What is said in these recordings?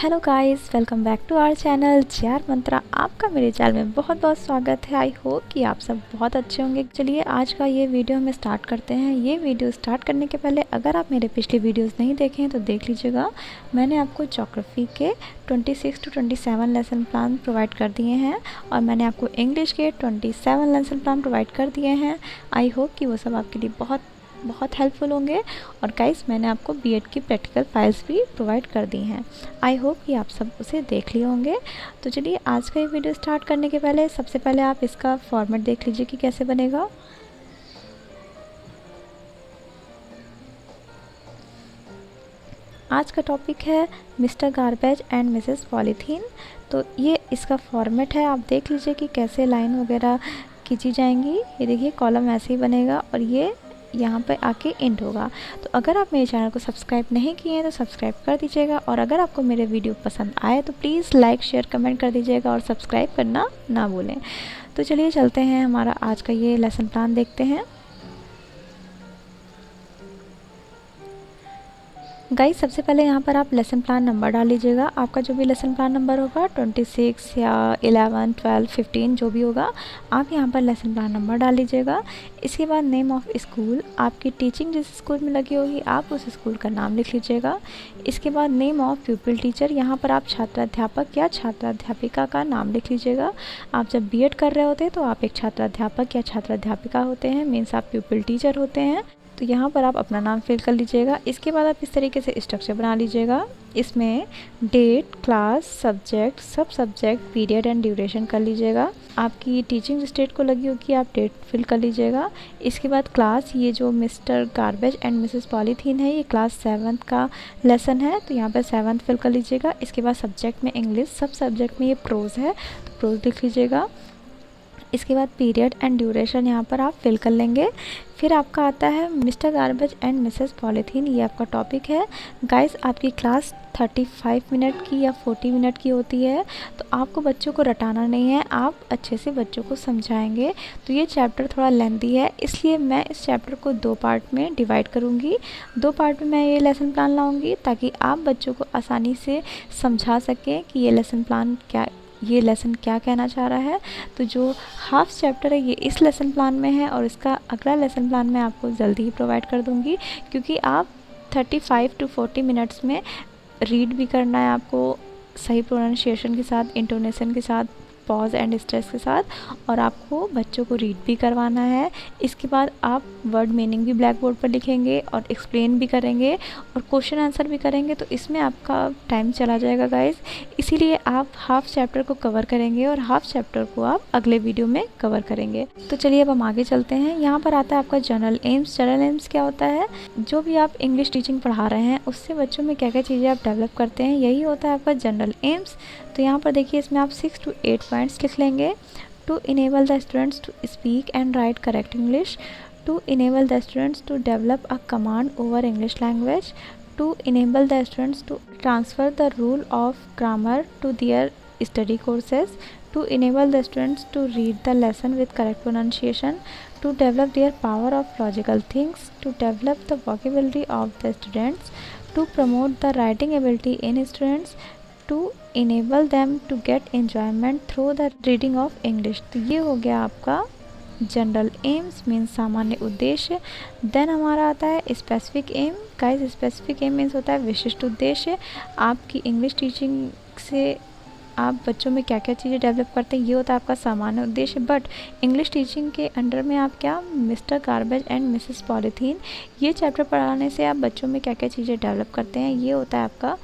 Hello guys, welcome back to our channel JR Mantra. आपका मेरे channel में बहुत बहुत स्वागत है। आई होप कि आप सब बहुत अच्छे होंगे। चलिए आज का ये वीडियो हम स्टार्ट करते हैं। ये वीडियो स्टार्ट करने के पहले अगर आप मेरे पिछले वीडियोस नहीं देखे हैं तो देख लीजिएगा। मैंने आपको ज्योग्राफी के 26 to 27 लेसन प्लान प्रोवाइड कर दिए हैं और मैंने आपको इंग्लिश के 27 लेसन प्लान प्रोवाइड कर दिए हैं। आई होप कि वो सब आपके लिए बहुत हेल्पफुल होंगे। और गाइस, मैंने आपको बीएड की प्रैक्टिकल फाइल्स भी प्रोवाइड कर दी हैं। आई होप कि आप सब उसे देख लिए होंगे। तो चलिए आज का ये वीडियो स्टार्ट करने के पहले सबसे पहले आप इसका फॉर्मेट देख लीजिए कि कैसे बनेगा। आज का टॉपिक है mister garbage and Mrs Polythene. तो ये इसका फॉर्मेट है, आप देख लीजिए कि कैसे लाइन वगैरह खींची जाएंगी। ये देखिए कॉलम ऐसे ही बनेगा और ये यहाँ पे आके एंड होगा। तो अगर आप मेरे चैनल को सब्सक्राइब नहीं किए हैं तो सब्सक्राइब कर दीजिएगा और अगर आपको मेरे वीडियो पसंद आए तो प्लीज़ लाइक शेयर कमेंट कर दीजिएगा और सब्सक्राइब करना ना भूलें। तो चलिए चलते हैं, हमारा आज का ये लेसन प्लान देखते हैं। गाइस, सबसे पहले यहाँ पर आप लेसन प्लान नंबर डाल लीजिएगा। आपका जो भी लेसन प्लान नंबर होगा 26 या 11, 12, 15 जो भी होगा, आप यहाँ पर लेसन प्लान नंबर डाल लीजिएगा। इसके बाद नेम ऑफ़ स्कूल, आपकी टीचिंग जिस स्कूल में लगी होगी आप उस स्कूल का नाम लिख लीजिएगा। इसके बाद नेम ऑफ़ प्यूपिल टीचर, यहाँ पर आप छात्राध्यापक या छात्राध्यापिका का नाम लिख लीजिएगा। आप जब बीएड कर रहे होते हैं तो आप एक छात्राध्यापक या छात्राध्यापिका होते हैं, मीन्स आप प्यूपिल टीचर होते हैं। तो यहाँ पर आप अपना नाम फिल कर लीजिएगा। इसके बाद आप इस तरीके से स्ट्रक्चर बना लीजिएगा। इसमें डेट, क्लास, सब्जेक्ट, सब सब्जेक्ट, पीरियड एंड ड्यूरेशन कर लीजिएगा। आपकी टीचिंग स्टेट को लगी होगी आप डेट फिल कर लीजिएगा। इसके बाद क्लास, ये जो mister garbage and Mrs polythene है ये क्लास 7th का लेसन है, तो यहाँ पर 7th फिल कर लीजिएगा। इसके बाद सब्जेक्ट में इंग्लिश, सब सब्जेक्ट में ये प्रोज है तो प्रोज लिख लीजिएगा। इसके बाद पीरियड एंड ड्यूरेशन यहाँ पर आप फिल कर लेंगे। फिर आपका आता है mister garbage and Mrs Polythene, ये आपका टॉपिक है। गाइस, आपकी क्लास 35 मिनट की या 40 मिनट की होती है, तो आपको बच्चों को रटाना नहीं है, आप अच्छे से बच्चों को समझाएंगे। तो ये चैप्टर थोड़ा लेंथी है, इसलिए मैं इस चैप्टर को 2 पार्ट में डिवाइड करूँगी। 2 पार्ट में मैं ये लेसन प्लान लाऊँगी ताकि आप बच्चों को आसानी से समझा सकें कि ये लेसन क्या कहना चाह रहा है। तो जो हाफ चैप्टर है ये इस लेसन प्लान में है और इसका अगला लेसन प्लान मैं आपको जल्दी ही प्रोवाइड कर दूंगी, क्योंकि आप 35 to 40 मिनट्स में रीड भी करना है आपको, सही प्रोनाउंसिएशन के साथ, इंटोनेशन के साथ, पॉज एंड स्ट्रेस के साथ, और आपको बच्चों को रीड भी करवाना है। इसके बाद आप वर्ड मीनिंग भी ब्लैक बोर्ड पर लिखेंगे और एक्सप्लेन भी करेंगे और क्वेश्चन आंसर भी करेंगे, तो इसमें आपका टाइम चला जाएगा गाइस। इसीलिए आप हाफ चैप्टर को कवर करेंगे और हाफ चैप्टर को आप अगले वीडियो में कवर करेंगे। तो चलिए अब हम आगे चलते हैं। यहाँ पर आता है आपका जनरल एम्स। जनरल एम्स क्या होता है? जो भी आप इंग्लिश टीचिंग पढ़ा रहे हैं उससे बच्चों में क्या क्या चीज़ें आप डेवलप करते हैं, यही होता है आपका जनरल एम्स। तो यहाँ पर देखिए, इसमें आप 6 to 8 पॉइंट्स लिख लेंगे। To enable the students to speak and write correct English, to enable the students to develop a command over English language, to enable the students to transfer the rule of grammar to their study courses, to enable the students to read the lesson with correct pronunciation, to develop their power of logical things, to develop the vocabulary of the students, to promote the writing ability in students, to enable them to get enjoyment through the reading of English। तो ये हो गया आपका general AIIMS, means सामान्य उद्देश्य। Then हमारा आता है specific aim. Guys, specific aim means होता है विशिष्ट उद्देश्य। आपकी इंग्लिश टीचिंग से आप बच्चों में क्या क्या चीज़ें डेवलप करते हैं, ये होता है आपका सामान्य उद्देश्य। बट इंग्लिश टीचिंग के अंडर में आप क्या mister garbage and Mrs Polythene, ये चैप्टर पढ़ाने से आप बच्चों में क्या क्या चीज़ें डेवलप करते हैं, ये होता है आपका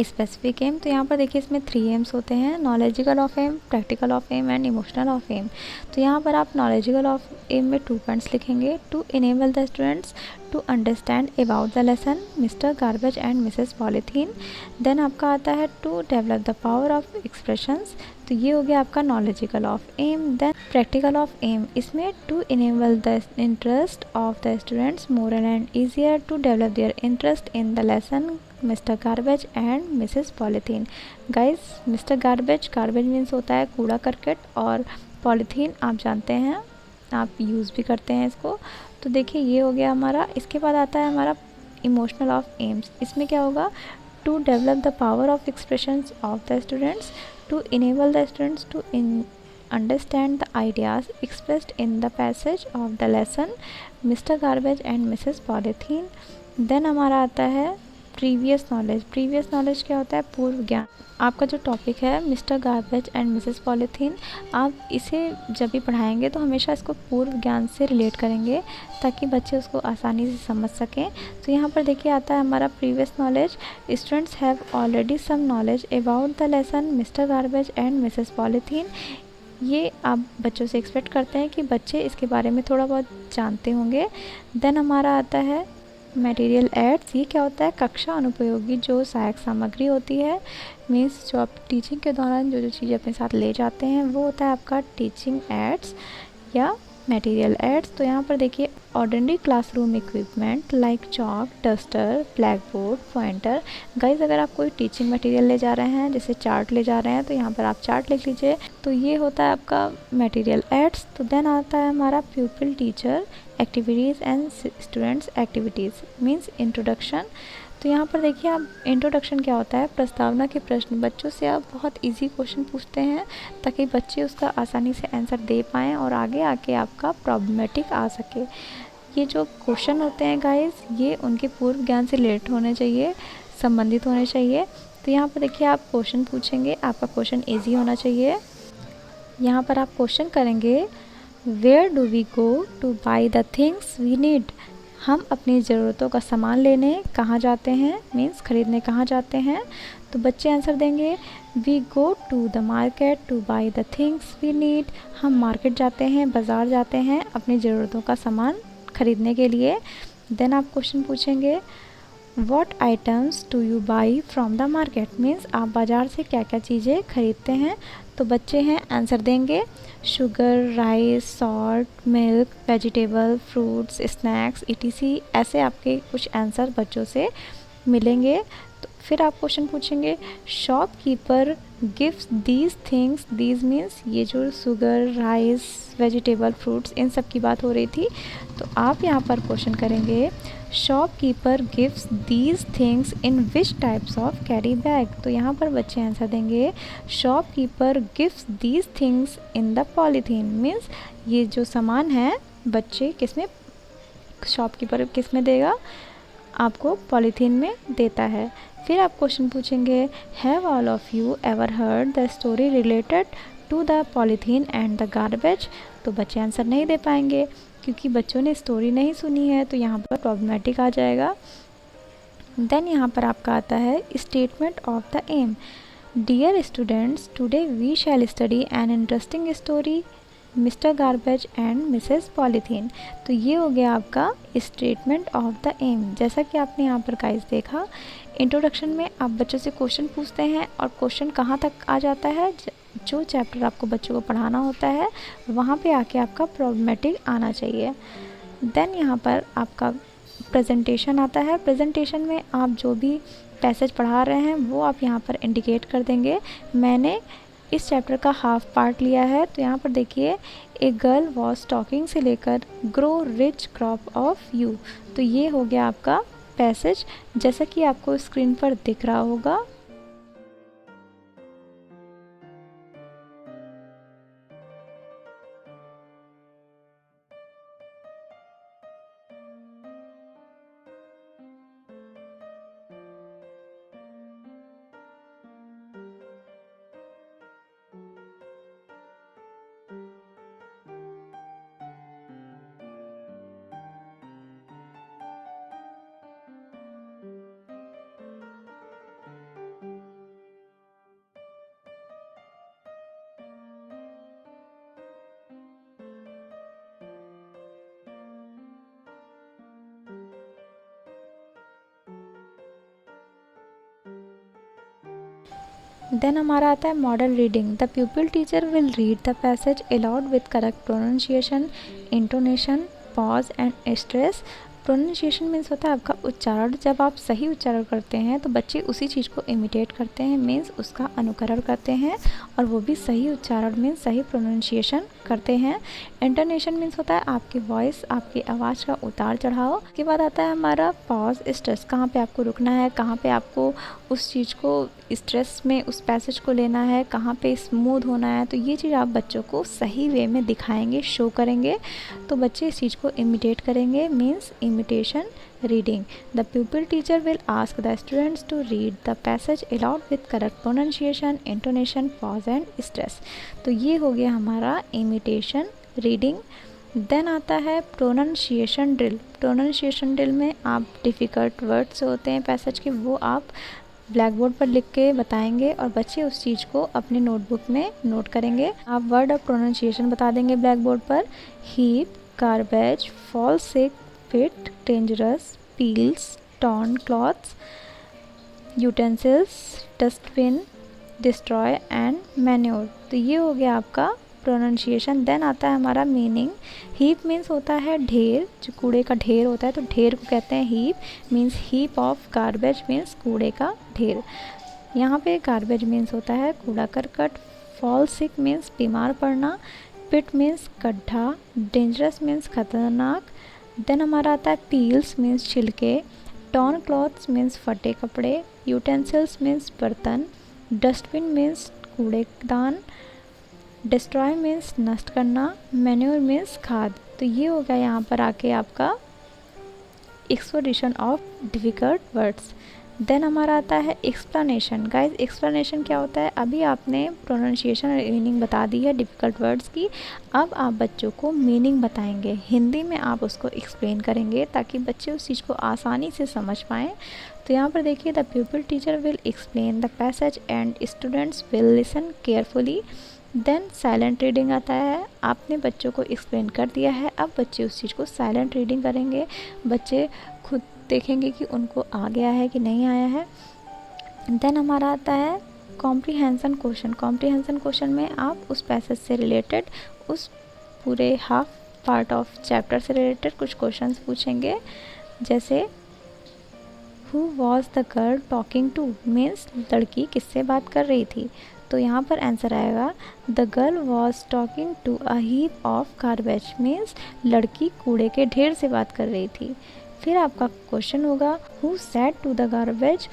स्पेसिफिक एम। तो यहाँ पर देखिए इसमें 3 एम्स होते हैं, knowledgical of aim, practical of aim and emotional of aim. तो यहाँ पर आप नॉलेजिकल ऑफ एम में 2 पॉइंट्स लिखेंगे। To enable the students to understand about the lesson mister garbage and Mrs polythene. Then आपका आता है to develop the power of expressions, तो ये हो गया आपका knowledgical of aim. Then practical of aim, इसमें to enable the interest of the students more and easier to develop their interest in the lesson mister garbage and Mrs polythene. Guys, mister garbage means होता है कूड़ा करकट, और polythene आप जानते हैं, आप यूज़ भी करते हैं इसको। तो देखिए ये हो गया हमारा। इसके बाद आता है हमारा इमोशनल ऑफ एम्स। इसमें क्या होगा? to develop the power of expressions of the students, to enable the students to understand the ideas expressed in the passage of the lesson Mr. Garbage and Mrs. Polythene. Then हमारा आता है previous knowledge. Previous knowledge क्या होता है? पूर्व ज्ञान। आपका जो टॉपिक है mister garbage and Mrs polythene, आप इसे जब भी पढ़ाएंगे तो हमेशा इसको पूर्व ज्ञान से रिलेट करेंगे ताकि बच्चे उसको आसानी से समझ सकें। तो यहाँ पर देखिए आता है हमारा previous knowledge. Students have already some knowledge about the lesson mister garbage and Mrs Polythene. ये आप बच्चों से एक्सपेक्ट करते हैं कि बच्चे इसके बारे में थोड़ा बहुत जानते होंगे। देन हमारा आता है मटेरियल एड्स। ये क्या होता है? कक्षा अनुपयोगी जो सहायक सामग्री होती है, मीन्स जो आप टीचिंग के दौरान जो जो चीज़ें अपने साथ ले जाते हैं वो होता है आपका टीचिंग एड्स या मटेरियल एड्स। तो यहाँ पर देखिए ordinary classroom equipment like chalk, duster, black board, pointer. Guys अगर आप कोई टीचिंग मटेरियल ले जा रहे हैं, जैसे चार्ट ले जा रहे हैं, तो यहाँ पर आप चार्ट लिख लीजिए। तो ये होता है आपका मटेरियल एड्स। तो देन आता है हमारा प्यूपिल teacher activities and students activities, means introduction. तो यहाँ पर देखिए आप इंट्रोडक्शन क्या होता है? प्रस्तावना के प्रश्न। बच्चों से आप बहुत इजी क्वेश्चन पूछते हैं ताकि बच्चे उसका आसानी से आंसर दे पाएँ और आगे आके आपका प्रॉब्लमेटिक आ सके। ये जो क्वेश्चन होते हैं गाइस, ये उनके पूर्व ज्ञान से रिलेट होने चाहिए, संबंधित होने चाहिए। तो यहाँ पर देखिए आप क्वेश्चन पूछेंगे, आपका क्वेश्चन ईजी होना चाहिए। यहाँ पर आप क्वेश्चन करेंगे, where do we go to buy the things we need. हम अपनी ज़रूरतों का सामान लेने कहाँ जाते हैं, मीन्स खरीदने कहाँ जाते हैं। तो बच्चे आंसर देंगे, we go to the market to buy the things we need. हम मार्केट जाते हैं, बाज़ार जाते हैं अपनी ज़रूरतों का सामान खरीदने के लिए। देन आप क्वेश्चन पूछेंगे, what items do you by from the market, means आप बाज़ार से क्या क्या चीज़ें खरीदते हैं। तो बच्चे हैं आंसर देंगे, sugar, rice, salt, milk, vegetable, fruits, snacks, etc। ऐसे आपके कुछ आंसर बच्चों से मिलेंगे। तो फिर आप क्वेश्चन पूछेंगे, shopkeeper gives these things, these means ये जो शुगर, राइस, वेजिटेबल, फ्रूट्स, इन सब की बात हो रही थी। तो आप यहाँ पर क्वेश्चन करेंगे, shopkeeper gives these things in which types of carry bag. तो यहाँ पर बच्चे आंसर देंगे, shopkeeper gives these things in the polythene, means ये जो सामान है बच्चे किस में, शॉपकीपर किस में देगा, आपको पॉलीथीन में देता है। फिर आप क्वेश्चन पूछेंगे, have all of you ever heard the story related to the polythene and the garbage. तो बच्चे आंसर नहीं दे पाएंगे क्योंकि बच्चों ने स्टोरी नहीं सुनी है, तो यहाँ पर प्रॉब्लमेटिक आ जाएगा। देन यहाँ पर आपका आता है statement of the aim. Dear students, today we shall study an interesting story Mr garbage and Mrs Polythene. तो ये हो गया आपका स्टेटमेंट ऑफ द एम। जैसा कि आपने यहाँ पर गाइस देखा, इंट्रोडक्शन में आप बच्चों से क्वेश्चन पूछते हैं और क्वेश्चन कहाँ तक आ जाता है, जो चैप्टर आपको बच्चों को पढ़ाना होता है वहाँ पे आके आपका प्रॉब्लमेटिक आना चाहिए। देन यहाँ पर आपका प्रेजेंटेशन आता है। प्रेजेंटेशन में आप जो भी पैसेज पढ़ा रहे हैं वो आप यहाँ पर इंडिकेट कर देंगे। मैंने इस चैप्टर का हाफ पार्ट लिया है, तो यहाँ पर देखिए, ए गर्ल वॉज टॉकिंग से लेकर grow rich crop of you. तो ये हो गया आपका पैसेज, जैसा कि आपको स्क्रीन पर दिख रहा होगा। देन हमारा आता है model reading. The pupil teacher will read the passage allowed with correct pronunciation, intonation, pause and stress. Pronunciation means होता है आपका उच्चारण। जब आप सही उच्चारण करते हैं तो बच्चे उसी चीज़ को इमिटेट करते हैं, मीन्स उसका अनुकरण करते हैं, और वो भी सही उच्चारण मीन्स सही प्रोनाउंसिएशन करते हैं। इंटोनेशन मीन्स होता है आपकी वॉइस, आपकी आवाज़ का उतार चढ़ाव। उसके बाद आता है हमारा पॉज, स्ट्रेस, कहाँ पे आपको रुकना है, कहाँ पे आपको उस चीज़ को स्ट्रेस में उस पैसेज को लेना है, कहाँ पे स्मूथ होना है। तो ये चीज़ आप बच्चों को सही वे में दिखाएंगे, शो करेंगे, तो बच्चे इस चीज़ को इमिटेट करेंगे, means imitation reading. The pupil teacher will ask the students to read the passage aloud with correct pronunciation, intonation, pause and stress। तो ये हो गया हमारा इमिटेशन रीडिंग। देन आता है प्रोनाउंसिएशन ड्रिल। प्रोनाउंसिएशन ड्रिल में आप डिफ़िकल्ट वर्ड्स होते हैं पैसेज के, वो आप ब्लैक बोर्ड पर लिख के बताएंगे और बच्चे उस चीज़ को अपने नोटबुक में नोट करेंगे। आप वर्ड ऑफ प्रोनाउंसिएशन बता देंगे ब्लैक बोर्ड पर। Heap, garbage, fall sick, fit, dangerous, peels, torn clothes, utensils, dustbin, destroy and manure. तो ये हो गया आपका प्रोनाउंसिएशन। देन आता है हमारा मीनिंग। हीप मीन्स होता है ढेर, जो कूड़े का ढेर होता है, तो ढेर को कहते हैं heap. Means heap of garbage means कूड़े का ढेर। यहाँ पे गार्बेज मीन्स होता है कूड़ा करकट। फॉल सिक मीन्स बीमार पड़ना। पिट मीन्स गड्ढा। डेंजरस मीन्स खतरनाक। देन हमारा आता है पील्स मीन्स छिलके। टॉर्न क्लॉथ्स मीन्स फटे कपड़े। यूटेंसिल्स मीन्स बर्तन। डस्टबिन मीन्स कूड़ेदान। डिस्ट्रॉय मीन्स नष्ट करना। मैन्योर मीन्स खाद। तो ये हो गया यहाँ पर आके आपका exposition of difficult words. Then हमारा आता है एक्सप्लेनेशन। गाइस एक्सप्लेनेशन क्या होता है, अभी आपने प्रोनाउंसिएशन और मीनिंग बता दी है डिफ़िकल्ट वर्ड्स की, अब आप बच्चों को मीनिंग बताएंगे, हिंदी में आप उसको एक्सप्लेन करेंगे ताकि बच्चे उस चीज़ को आसानी से समझ पाएँ। तो यहाँ पर देखिए, the pupil teacher will explain the passage and students will listen carefully. Then silent reading आता है, आपने बच्चों को एक्सप्लेन कर दिया है, अब बच्चे उस चीज़ को साइलेंट रीडिंग करेंगे, बच्चे खुद देखेंगे कि उनको आ गया है कि नहीं आया है। देन हमारा आता है कॉम्प्रीहेंशन क्वेश्चन। कॉम्प्रीहेंशन क्वेश्चन में आप उस पैसेज से रिलेटेड, उस पूरे हाफ पार्ट ऑफ चैप्टर से रिलेटेड कुछ क्वेश्चंस पूछेंगे, जैसे who was the girl talking to, means लड़की किससे बात कर रही थी। तो यहाँ पर आंसर आएगा the girl was talking to a heap of garbage, means लड़की कूड़े के ढेर से बात कर रही थी। फिर आपका क्वेश्चन होगा who said to the garbage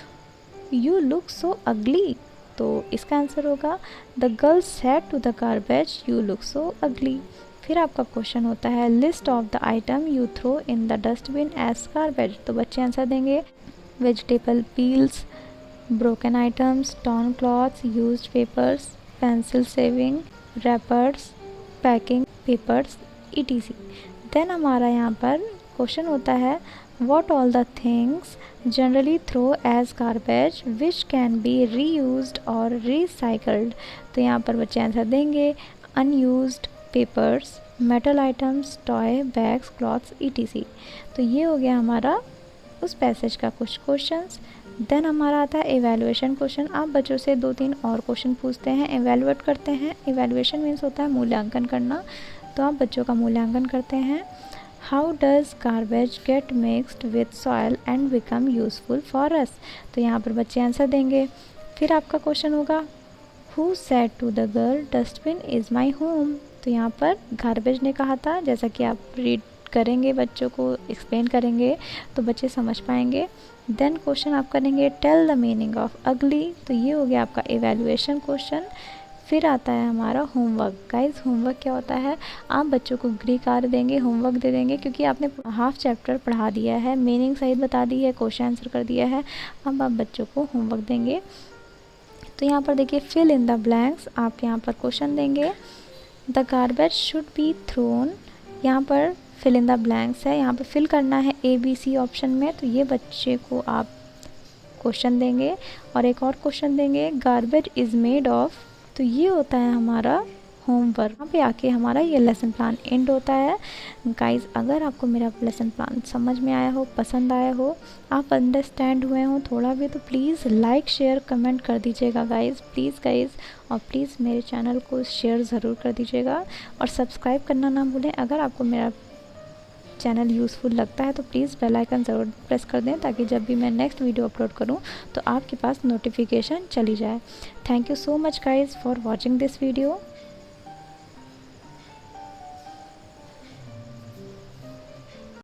you look so ugly. तो इसका आंसर होगा the girl said to the garbage you look so ugly. फिर आपका क्वेश्चन होता है list of the item you throw in the dustbin as garbage. तो बच्चे answer देंगे vegetable peels, broken items, torn cloths, used papers, pencil saving, wrappers, packing papers, etc। Then हमारा यहाँ पर क्वेश्चन होता है what all the things generally throw as garbage which can be reused or recycled। तो यहाँ पर बच्चे आंसर देंगे unused papers, metal items, toy bags, cloths, etc। तो ये हो गया हमारा उस पैसेज का कुछ क्वेश्चंस। देन हमारा आता है एवेलुएशन क्वेश्चन। आप बच्चों से 2-3 और क्वेश्चन पूछते हैं, एवेलुएट करते हैं। एवेलुएशन मीन्स होता है मूल्यांकन करना, तो आप बच्चों का मूल्यांकन करते हैं। How does garbage get mixed with soil and become useful for us. तो यहाँ पर बच्चे आंसर देंगे। फिर आपका क्वेश्चन होगा who said to the girl dustbin is my home. तो यहाँ पर गार्बेज ने कहा था, जैसा कि आप रीड करेंगे, बच्चों को एक्सप्लेन करेंगे तो बच्चे समझ पाएंगे। देन क्वेश्चन आप करेंगे टेल द मीनिंग ऑफ अगली। तो ये हो गया आपका एवेलुएशन क्वेश्चन। फिर आता है हमारा होमवर्क। गाइस होमवर्क क्या होता है, आप बच्चों को गृह कार्य देंगे, होमवर्क दे देंगे, क्योंकि आपने हाफ चैप्टर पढ़ा दिया है, मीनिंग सहित बता दी है, क्वेश्चन आंसर कर दिया है, अब आप बच्चों को होमवर्क देंगे। तो यहाँ पर देखिए फिल इन द ब्लैंक्स, आप यहाँ पर क्वेश्चन देंगे the garbage should be thrown. यहाँ पर फिल इन द ब्लैंक्स है, यहाँ पे फिल करना है ABC ऑप्शन में, तो ये बच्चे को आप क्वेश्चन देंगे। और एक और क्वेश्चन देंगे गार्बेज इज़ मेड ऑफ। तो ये होता है हमारा होमवर्क। यहाँ पे आके हमारा ये लेसन प्लान एंड होता है। गाइस अगर आपको मेरा लेसन प्लान समझ में आया हो, पसंद आया हो, आप अंडरस्टैंड हुए हो थोड़ा भी, तो प्लीज़ लाइक शेयर कमेंट कर दीजिएगा गाइस, प्लीज़ गाइस। और प्लीज़ मेरे चैनल को शेयर ज़रूर कर दीजिएगा और सब्सक्राइब करना ना भूलें। अगर आपको मेरा चैनल यूज़फुल लगता है तो प्लीज़ बेल आइकन ज़रूर प्रेस कर दें, ताकि जब भी मैं नेक्स्ट वीडियो अपलोड करूँ तो आपके पास नोटिफिकेशन चली जाए। Thank you so much guys for watching this video.